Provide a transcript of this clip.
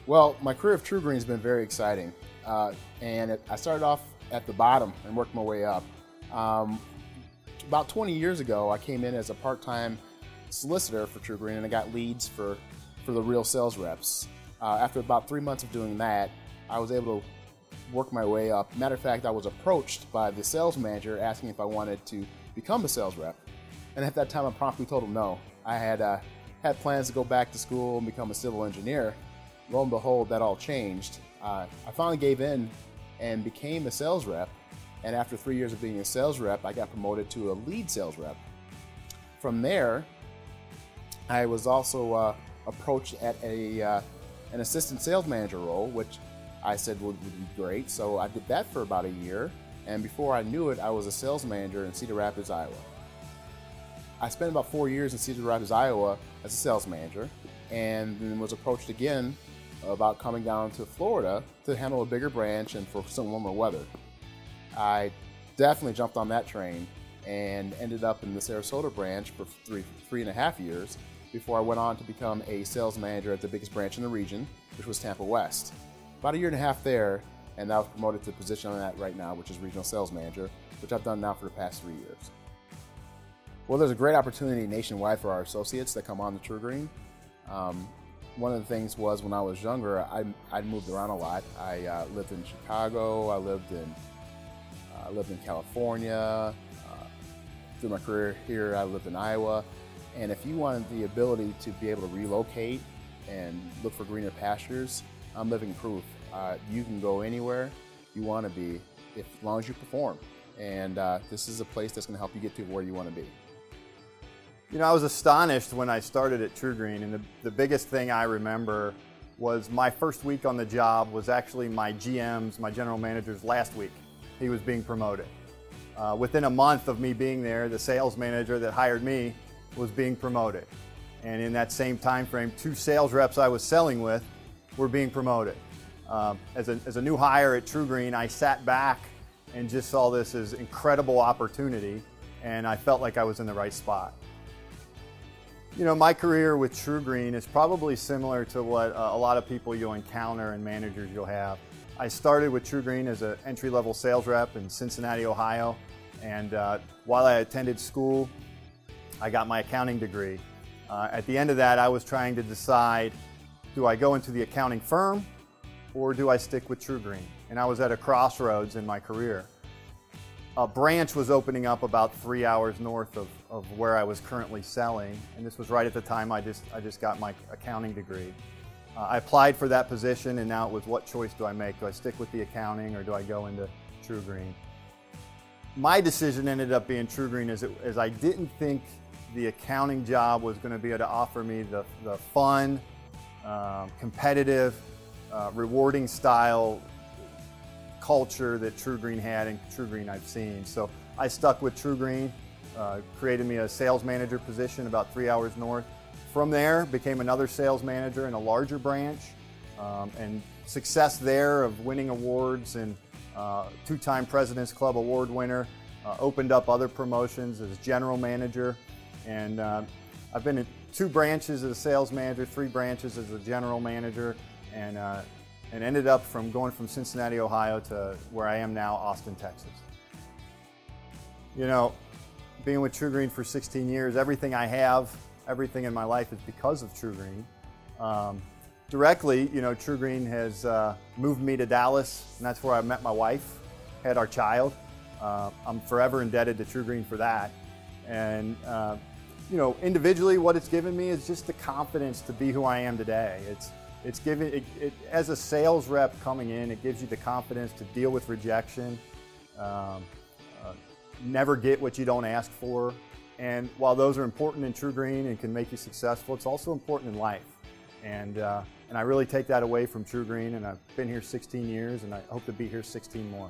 Well, my career of TruGreen has been very exciting, I started off at the bottom and worked my way up. Um, about 20 years ago, I came in as a part-time solicitor for TruGreen, and I got leads for the real sales reps. After about 3 months of doing that, I was able to work my way up. Matter of fact, I was approached by the sales manager asking if I wanted to become a sales rep, and at that time, I promptly told him no. I had plans to go back to school and become a civil engineer. Lo and behold, that all changed. I finally gave in and became a sales rep. And after 3 years of being a sales rep, I got promoted to a lead sales rep. From there, I was also approached at an assistant sales manager role, which I said would be great. So I did that for about a year. And before I knew it, I was a sales manager in Cedar Rapids, Iowa. I spent about 4 years in Cedar Rapids, Iowa as a sales manager, and then was approached again about coming down to Florida to handle a bigger branch and for some warmer weather. I definitely jumped on that train and ended up in the Sarasota branch for three and a half years before I went on to become a sales manager at the biggest branch in the region, which was Tampa West. About a year and a half there, and I was promoted to the position I'm at right now, which is regional sales manager, which I've done now for the past 3 years. Well, there's a great opportunity nationwide for our associates that come on to TruGreen. One of the things was when I was younger, I moved around a lot. I lived in Chicago, I lived in California. Through my career here, I lived in Iowa. And if you wanted the ability to be able to relocate and look for greener pastures, I'm living proof. You can go anywhere you want to be as long as you perform. And this is a place that's going to help you get to where you want to be. You know, I was astonished when I started at TruGreen, and the biggest thing I remember was my first week on the job was actually my GM's, my general manager's last week. He was being promoted. Within a month of me being there, the sales manager that hired me was being promoted. And in that same time frame, 2 sales reps I was selling with were being promoted. As a new hire at TruGreen, I sat back and just saw this as incredible opportunity, and I felt like I was in the right spot. You know, my career with TruGreen is probably similar to what a lot of people you'll encounter and managers you'll have. I started with TruGreen as an entry-level sales rep in Cincinnati, Ohio, and while I attended school, I got my accounting degree. At the end of that, I was trying to decide, do I go into the accounting firm or do I stick with TruGreen? And I was at a crossroads in my career. A branch was opening up about 3 hours north of where I was currently selling, and this was right at the time I just got my accounting degree. I applied for that position, and now it was, what choice do I make? Do I stick with the accounting or do I go into TruGreen? My decision ended up being TruGreen as I didn't think the accounting job was going to be able to offer me the fun, competitive, rewarding style culture that TruGreen had and TruGreen I've seen. So I stuck with TruGreen, created me a sales manager position about 3 hours north. From there, became another sales manager in a larger branch, and success there of winning awards and 2-time President's Club award winner, opened up other promotions as general manager, and I've been in 2 branches as a sales manager, 3 branches as a general manager, and ended up going from Cincinnati, Ohio to where I am now, Austin, Texas. You know, being with TruGreen for 16 years, everything I have, everything in my life is because of TruGreen. Directly, you know, TruGreen has moved me to Dallas, and that's where I met my wife, had our child. I'm forever indebted to TruGreen for that. And you know, individually, what it's given me is just the confidence to be who I am today. It's given, as a sales rep coming in, it gives you the confidence to deal with rejection, never get what you don't ask for. And while those are important in TruGreen and can make you successful, it's also important in life. And I really take that away from TruGreen, and I've been here 16 years, and I hope to be here 16 more.